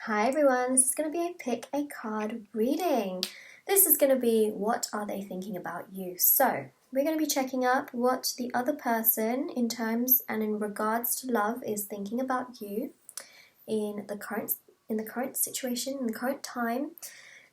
Hi everyone, this is going to be a pick a card reading. This is going to be what are they thinking about you. So we're going to be checking up what the other person in terms and in regards to love is thinking about you in the current situation, in the current time.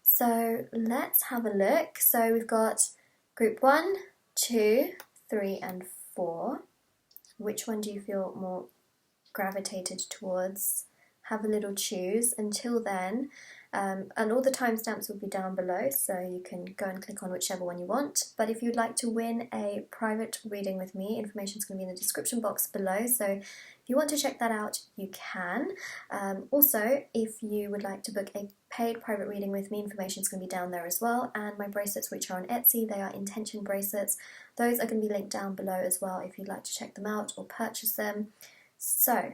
So let's have a look. So we've got group 1, 2, 3 and 4. Which one do you feel more gravitated towards? Have a little choose. Until then, and all the timestamps will be down below, so you can go and click on whichever one you want. But if you'd like to win a private reading with me, information is going to be in the description box below, so if you want to check that out, you can. Also, if you would like to book a paid private reading with me, information is going to be down there as well. And my bracelets, which are on Etsy, they are intention bracelets. Those are going to be linked down below as well if you'd like to check them out or purchase them. So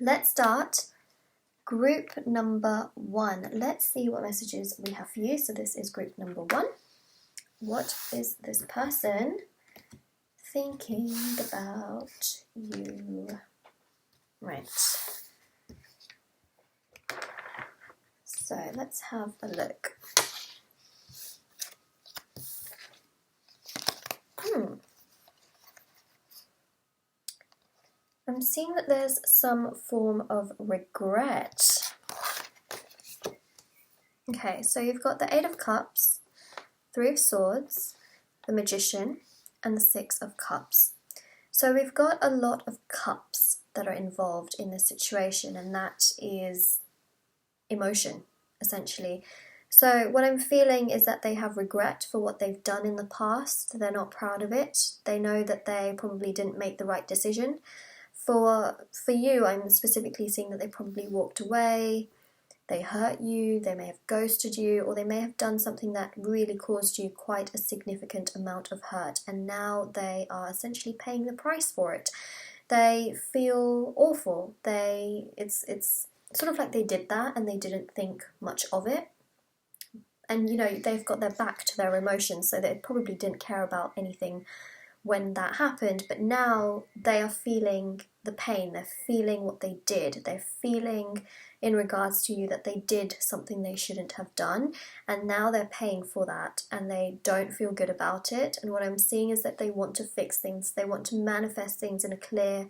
let's start. Group number 1. Let's see what messages we have for you. So this is group number 1. What is this person thinking about you? Right. So let's have a look. I'm seeing that there's some form of regret. Okay, so you've got the 8 of Cups, 3 of Swords, the Magician, and the 6 of Cups. So we've got a lot of cups that are involved in this situation, and that is emotion, essentially. So what I'm feeling is that they have regret for what they've done in the past. They're not proud of it. They know that they probably didn't make the right decision. For you, I'm specifically seeing that they probably walked away, they hurt you, they may have ghosted you, or they may have done something that really caused you quite a significant amount of hurt, and now they are essentially paying the price for it. They feel awful. It's sort of like they did that and they didn't think much of it. And you know, they've got their back to their emotions, so they probably didn't care about anything when that happened, but now they are feeling the pain, they're feeling what they did, they're feeling in regards to you that they did something they shouldn't have done, and now they're paying for that and they don't feel good about it. And what I'm seeing is that they want to fix things, they want to manifest things in a clear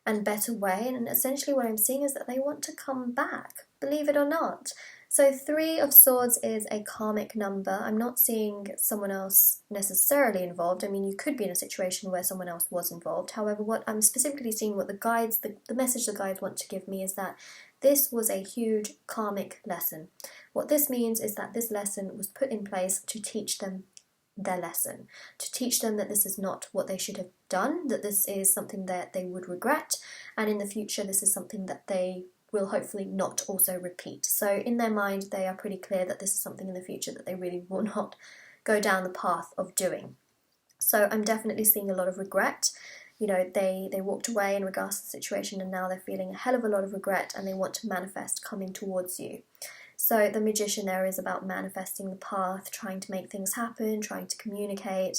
and better way, and essentially what I'm seeing is that they want to come back, believe it or not. So 3 of Swords is a karmic number. I'm not seeing someone else necessarily involved. I mean, you could be in a situation where someone else was involved. However, what I'm specifically seeing, what the guides, the message the guides want to give me is that this was a huge karmic lesson. What this means is that this lesson was put in place to teach them their lesson, to teach them that this is not what they should have done, that this is something that they would regret, and in the future this is something that they will hopefully not also repeat. So in their mind they are pretty clear that this is something in the future that they really will not go down the path of doing. So I'm definitely seeing a lot of regret. You know, they walked away in regards to the situation and now they're feeling a hell of a lot of regret and they want to manifest coming towards you. So the Magician there is about manifesting the path, trying to make things happen, trying to communicate,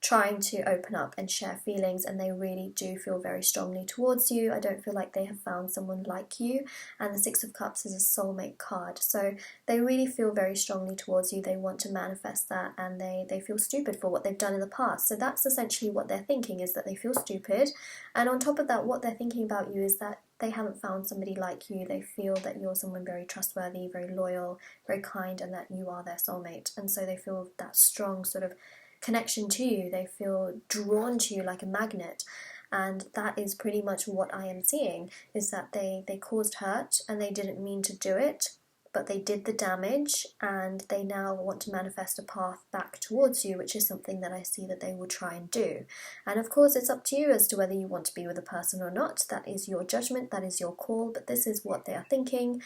trying to open up and share feelings, and they really do feel very strongly towards you. I don't feel like they have found someone like you, and the 6 of Cups is a soulmate card, so they really feel very strongly towards you. They want to manifest that, and they feel stupid for what they've done in the past. So that's essentially what they're thinking, is that they feel stupid, and on top of that, what they're thinking about you is that they haven't found somebody like you. They feel that you're someone very trustworthy, very loyal, very kind, and that you are their soulmate, and so they feel that strong sort of connection to you. They feel drawn to you like a magnet, and that is pretty much what I am seeing, is that they caused hurt and they didn't mean to do it, but they did the damage, and they now want to manifest a path back towards you, which is something that I see that they will try and do. And of course it's up to you as to whether you want to be with a person or not. That is your judgment, that is your call, but this is what they are thinking,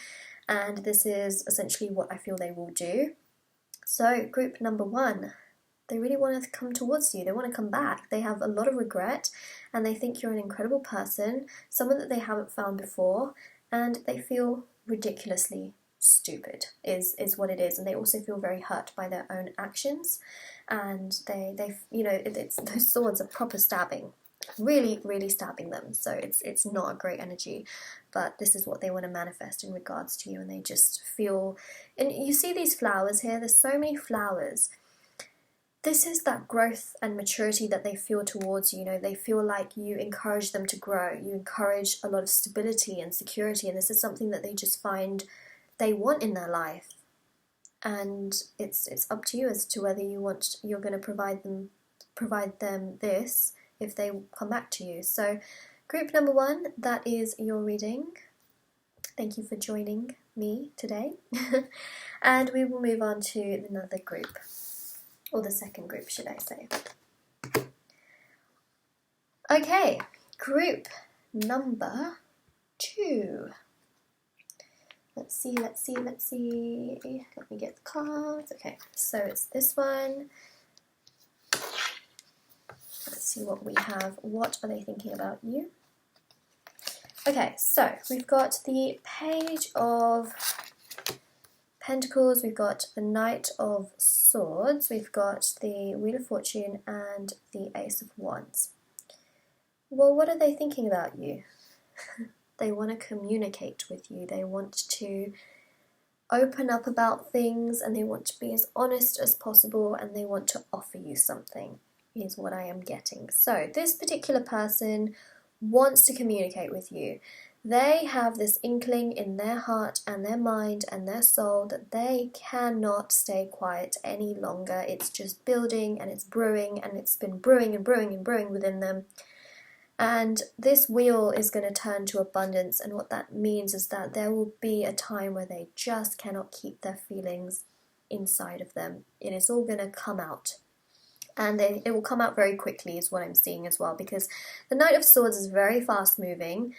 and this is essentially what I feel they will do. So group number 1, they really want to come towards you. They want to come back. They have a lot of regret and they think you're an incredible person, someone that they haven't found before, and they feel ridiculously stupid is what it is. And they also feel very hurt by their own actions, and they you know, it's those swords are proper stabbing. really, really stabbing them. So it's not a great energy, but this is what they want to manifest in regards to you, and they just feel, and you see these flowers here, there's so many flowers. This is that growth and maturity that they feel towards you. You know, they feel like you encourage them to grow, you encourage a lot of stability and security, and this is something that they just find they want in their life. And it's up to you as to whether you're going to provide them this if they come back to you. So group number 1, that is your reading. Thank you for joining me today. And we will move on to another group, or the second group, should I say. Okay, group number 2. Let's see. Let me get the cards. Okay, so it's this one. Let's see what we have. What are they thinking about you? Okay, so we've got the Page of Pentacles, we've got the Knight of Swords, we've got the Wheel of Fortune, and the Ace of Wands. Well, what are they thinking about you? They want to communicate with you. They want to open up about things, and they want to be as honest as possible, and they want to offer you something, is what I am getting. So this particular person wants to communicate with you. They have this inkling in their heart and their mind and their soul that they cannot stay quiet any longer. It's just building and it's brewing, and it's been brewing and brewing and brewing within them. And this wheel is going to turn to abundance, and what that means is that there will be a time where they just cannot keep their feelings inside of them. It is all going to come out, and it will come out very quickly is what I'm seeing as well, because the Knight of Swords is very fast moving,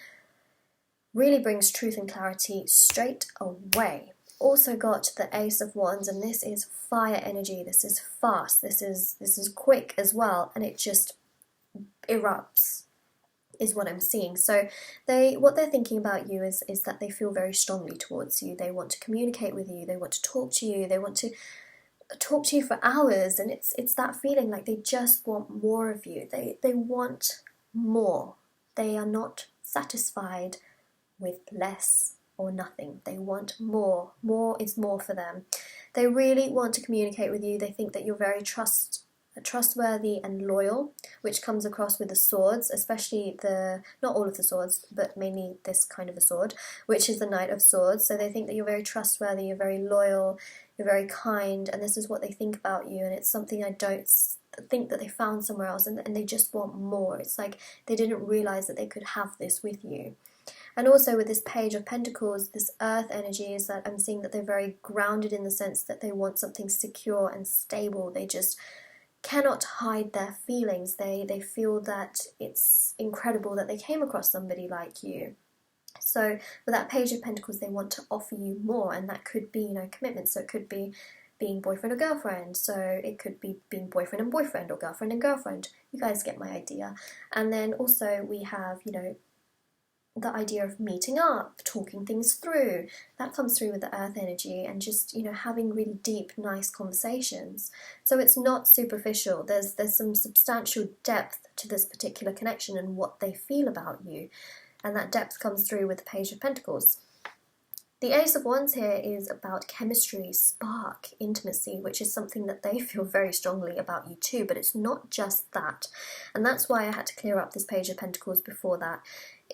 really brings truth and clarity straight away. Also got the Ace of Wands, and this is fire energy. This is fast, this is quick as well, and it just erupts, is what I'm seeing. So what they're thinking about you is that they feel very strongly towards you. They want to communicate with you, they want to talk to you, they want to talk to you for hours, and it's that feeling like they just want more of you. They want more. They are not satisfied with less or nothing. They want more. More is more for them. They really want to communicate with you. They think that you're very trustworthy and loyal, which comes across with the swords, especially not all of the swords, but mainly this kind of a sword, which is the Knight of Swords. So they think that you're very trustworthy, you're very loyal, you're very kind, and this is what they think about you, and it's something I don't think that they found somewhere else, and they just want more. It's like they didn't realize that they could have this with you. And also with this Page of Pentacles, this earth energy, is that I'm seeing that they're very grounded in the sense that they want something secure and stable. They just cannot hide their feelings. They feel that it's incredible that they came across somebody like you. So with that Page of Pentacles, they want to offer you more, and that could be, commitment. So it could be being boyfriend or girlfriend. So it could be being boyfriend and boyfriend, or girlfriend and girlfriend. You guys get my idea. And then also we have, the idea of meeting up, talking things through. That comes through with the earth energy, and just, having really deep, nice conversations. So it's not superficial. There's some substantial depth to this particular connection and what they feel about you. And that depth comes through with the Page of Pentacles. The Ace of Wands here is about chemistry, spark, intimacy, which is something that they feel very strongly about you too, but it's not just that. And that's why I had to clear up this Page of Pentacles before that.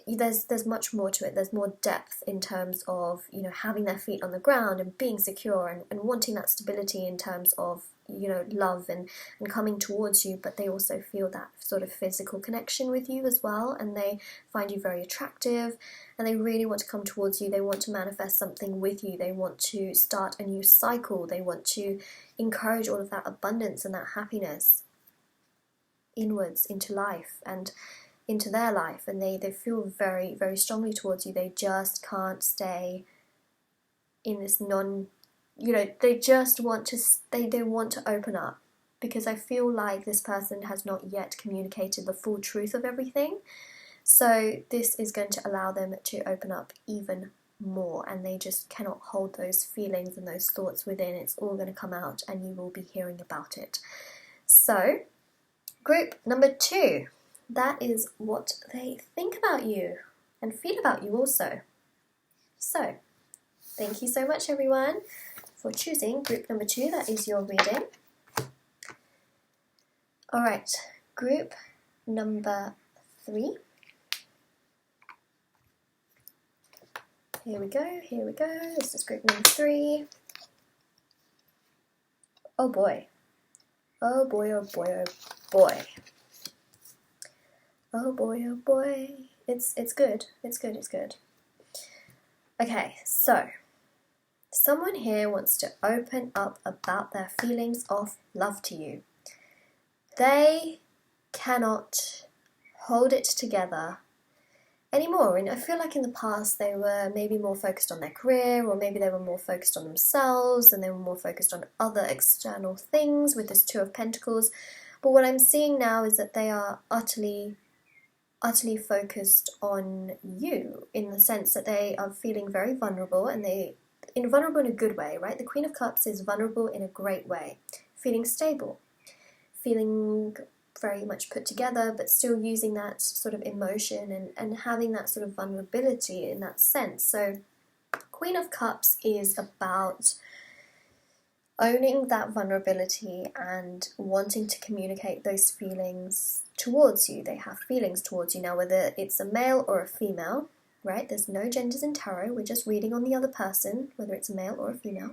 There's much more to it. There's more depth in terms of, having their feet on the ground and being secure, and wanting that stability in terms of, love and coming towards you, but they also feel that sort of physical connection with you as well, and they find you very attractive, and they really want to come towards you. They want to manifest something with you. They want to start a new cycle. They want to encourage all of that abundance and that happiness inwards into life and into their life, and they feel very, very strongly towards you. They just can't stay in this they just want to, they want to open up, because I feel like this person has not yet communicated the full truth of everything. So this is going to allow them to open up even more, and they just cannot hold those feelings and those thoughts within. It's all going to come out, and you will be hearing about it. So group number 2, that is what they think about you and feel about you also. So, thank you so much everyone for choosing group number 2. That is your reading. Alright, group number 3. Here we go, here we go. This is group number 3. Oh boy. Oh boy, oh boy, oh boy. Oh boy, oh boy. It's good. It's good, it's good. Okay, so someone here wants to open up about their feelings of love to you. They cannot hold it together anymore, and I feel like in the past they were maybe more focused on their career, or maybe they were more focused on themselves and they were more focused on other external things with this Two of Pentacles. But what I'm seeing now is that they are utterly focused on you, in the sense that they are feeling very vulnerable, and vulnerable in a good way, right? The Queen of Cups is vulnerable in a great way, feeling stable, feeling very much put together, but still using that sort of emotion and having that sort of vulnerability in that sense. So Queen of Cups is about owning that vulnerability and wanting to communicate those feelings towards you. They have feelings towards you. Now, whether it's a male or a female, right? There's no genders in tarot. We're just reading on the other person, whether it's a male or a female.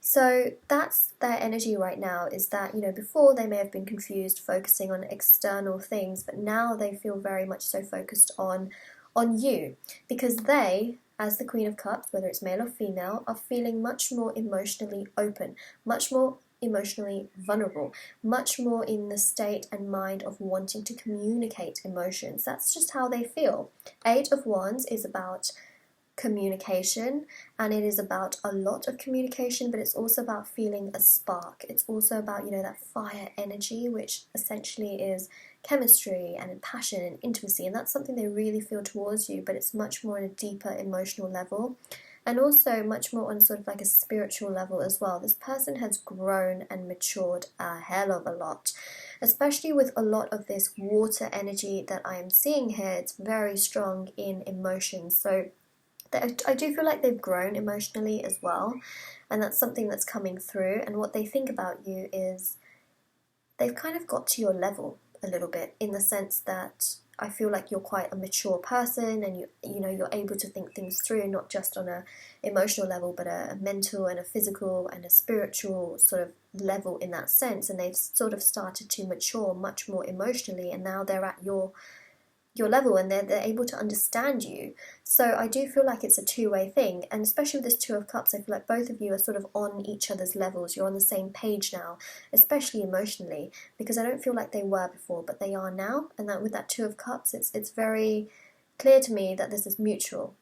So that's their energy right now, is that, you know, before they may have been confused, focusing on external things, but now they feel very much so focused on you, because they, as the Queen of Cups, whether it's male or female, are feeling much more emotionally open, much more emotionally vulnerable, much more in the state and mind of wanting to communicate emotions. That's just how they feel. 8 of Wands is about communication, and it is about a lot of communication, but it's also about feeling a spark. It's also about, you know, that fire energy, which essentially is chemistry and passion and intimacy, and that's something they really feel towards you, but it's much more on a deeper emotional level, and also much more on sort of like a spiritual level as well. This person has grown and matured a hell of a lot, especially with a lot of this water energy that I am seeing here. It's very strong in emotions, so I do feel like they've grown emotionally as well, and that's something that's coming through. And what they think about you is they've kind of got to your level a little bit, in the sense that I feel like you're quite a mature person, and you know, you're able to think things through, not just on a emotional level, but a mental and a physical and a spiritual sort of level in that sense. And they've sort of started to mature much more emotionally, and now they're at your level, and they're able to understand you. So I do feel like it's a two-way thing, and especially with this Two of Cups, I feel like both of you are sort of on each other's levels. You're on the same page now, especially emotionally, because I don't feel like they were before, but they are now. And that with that Two of Cups, it's very clear to me that this is mutual,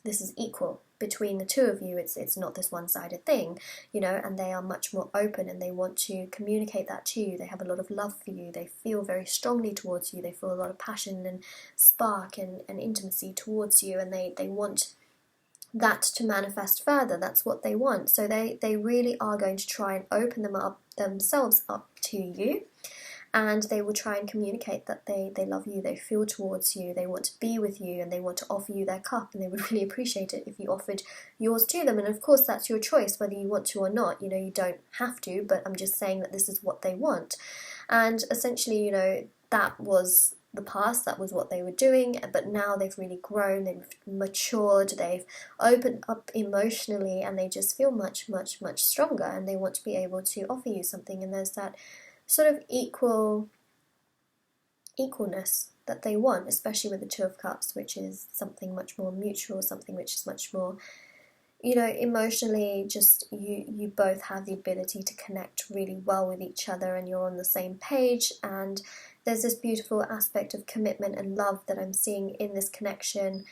this is equal between the two of you. It's not this one-sided thing, you know, and they are much more open, and they want to communicate that to you. They have a lot of love for you. They feel very strongly towards you. They feel a lot of passion and spark and intimacy towards you, and they want that to manifest further. That's what they want. So they really are going to try and open themselves up to you, and they will try and communicate that they love you, they feel towards you, they want to be with you, and they want to offer you their cup, and they would really appreciate it if you offered yours to them. And of course that's your choice, whether you want to or not. You know, you don't have to, but I'm just saying that this is what they want. And essentially, you know, that was the past, that was what they were doing, but now they've really grown, they've matured, they've opened up emotionally, and they just feel much, much, much stronger, and they want to be able to offer you something. And there's that sort of equalness that they want, especially with the Two of Cups, which is something much more mutual, something which is much more, you know, emotionally, just you both have the ability to connect really well with each other, and you're on the same page. And there's this beautiful aspect of commitment and love that I'm seeing in this connection.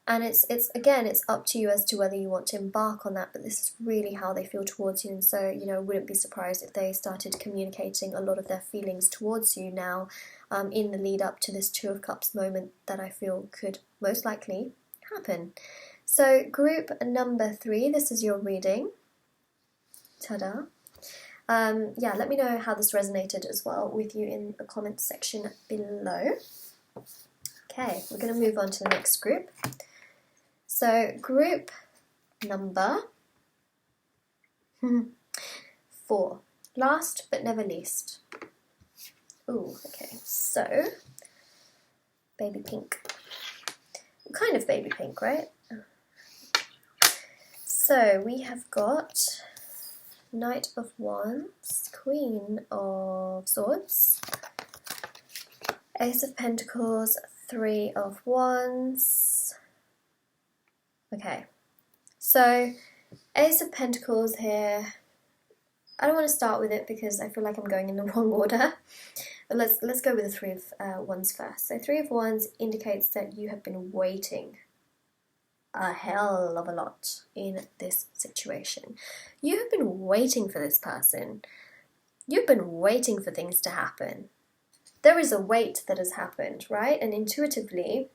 And it's again, it's up to you as to whether you want to embark on that, but this is really how they feel towards you. And so, you know, wouldn't be surprised if they started communicating a lot of their feelings towards you now, in the lead up to this Two of Cups moment that I feel could most likely happen. So group number 3, this is your reading. Ta-da. Yeah, let me know how this resonated as well with you in the comments section below. Okay, we're going to move on to the next group. So group number 4, last but never least. Ooh, okay, so baby pink. Kind of baby pink, right? So we have got Knight of Wands, Queen of Swords, Ace of Pentacles, 3 of Wands. Okay, so Ace of Pentacles here. I don't want to start with it because I feel like I'm going in the wrong order. But let's go with the 3 of Wands first. So 3 of Wands indicates that you have been waiting a hell of a lot in this situation. You have been waiting for this person. You've been waiting for things to happen. There is a wait that has happened, right? And intuitively,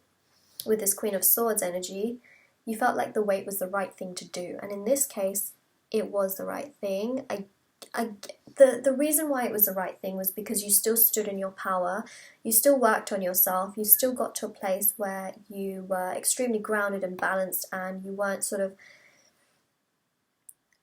with this Queen of Swords energy, you felt like the wait was the right thing to do. And in this case, it was the right thing. The reason why it was the right thing was because you still stood in your power, you still worked on yourself, you still got to a place where you were extremely grounded and balanced, and you weren't sort of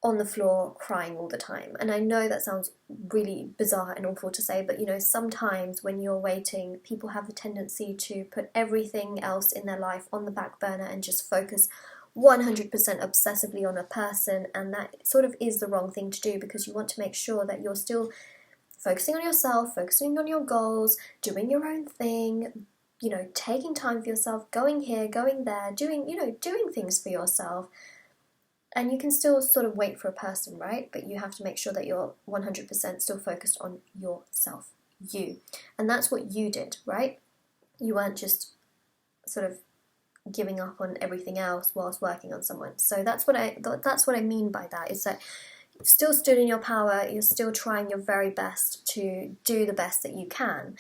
on the floor crying all the time. And I know that sounds really bizarre and awful to say, but you know, sometimes when you're waiting, people have the tendency to put everything else in their life on the back burner and just focus 100% obsessively on a person, and that sort of is the wrong thing to do, because you want to make sure that you're still focusing on yourself, focusing on your goals, doing your own thing, you know, taking time for yourself, going here, going there, doing things for yourself. And you can still sort of wait for a person, right? But you have to make sure that you're 100% still focused on yourself, you. And that's what you did, right? You weren't just sort of giving up on everything else whilst working on someone. So that's what I mean by that, is that you still stood in your power, you're still trying your very best to do the best that you can.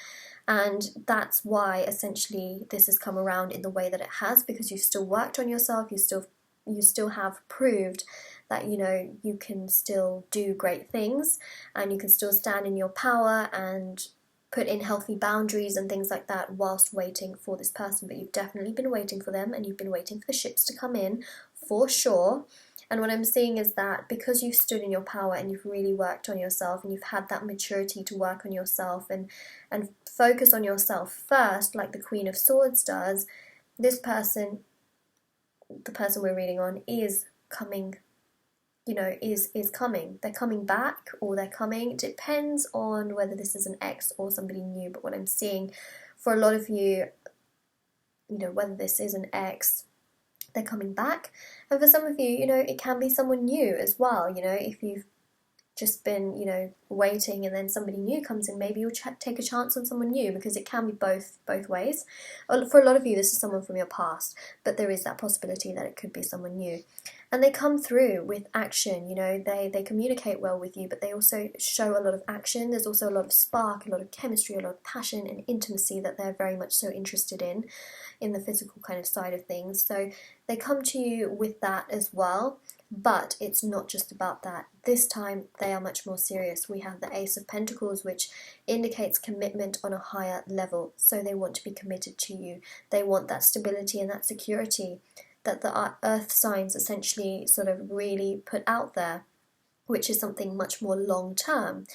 And that's why essentially this has come around in the way that it has, because you've still worked on yourself, you still have proved that, you know, you can still do great things, and you can still stand in your power and put in healthy boundaries and things like that whilst waiting for this person. But you've definitely been waiting for them, and you've been waiting for the ships to come in for sure. And what I'm seeing is that because you've stood in your power and you've really worked on yourself, and you've had that maturity to work on yourself and focus on yourself first, like the Queen of Swords does, this person, the person we're reading on, is coming, you know, is coming. They're coming back, or they're coming. It depends on whether this is an ex or somebody new. But what I'm seeing for a lot of you, you know, whether this is an ex, they're coming back. And for some of you, you know, it can be someone new as well. You know, if you've just been, you know, waiting and then somebody new comes in, maybe you'll take a chance on someone new, because it can be both ways. For a lot of you, this is someone from your past, but there is that possibility that it could be someone new. And they come through with action, you know, they communicate well with you, but they also show a lot of action. There's also a lot of spark, a lot of chemistry, a lot of passion and intimacy that they're very much so interested in the physical kind of side of things. So they come to you with that as well. But it's not just about that. This time they are much more serious. We have the Ace of Pentacles, which indicates commitment on a higher level. So they want to be committed to you. They want that stability and that security that the earth signs essentially sort of really put out there, which is something much more long term.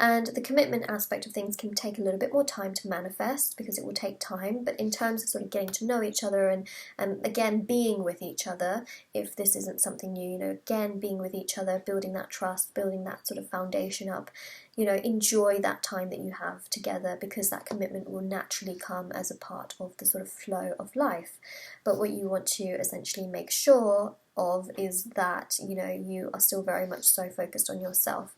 And the commitment aspect of things can take a little bit more time to manifest, because it will take time. But in terms of sort of getting to know each other and again, being with each other, if this isn't something new, you know, again, being with each other, building that trust, building that sort of foundation up, you know, enjoy that time that you have together, because that commitment will naturally come as a part of the sort of flow of life. But what you want to essentially make sure of is that, you know, you are still very much so focused on yourself.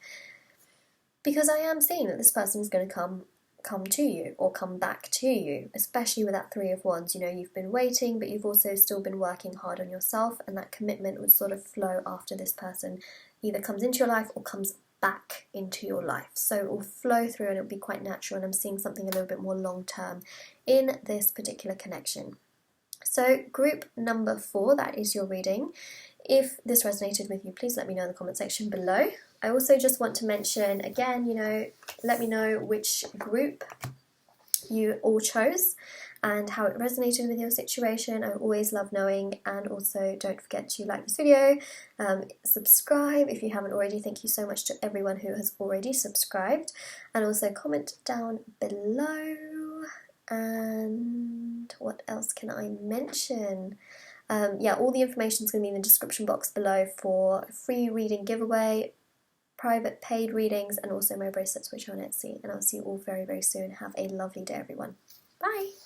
Because I am seeing that this person is going to come to you, or come back to you, especially with that 3 of Wands. You know, you've been waiting, but you've also still been working hard on yourself, and that commitment would sort of flow after this person either comes into your life or comes back into your life. So it will flow through, and it'll be quite natural, and I'm seeing something a little bit more long term in this particular connection. So group number 4, that is your reading. If this resonated with you, please let me know in the comment section below. I also just want to mention again, you know, let me know which group you all chose, and how it resonated with your situation. I always love knowing, and also don't forget to like this video, subscribe if you haven't already. Thank you so much to everyone who has already subscribed, and also comment down below. And what else can I mention? Yeah, all the information is going to be in the description box below for a free reading giveaway, private paid readings, and also my bracelets, which are on Etsy. And I'll see you all very, very soon. Have a lovely day, everyone. Bye!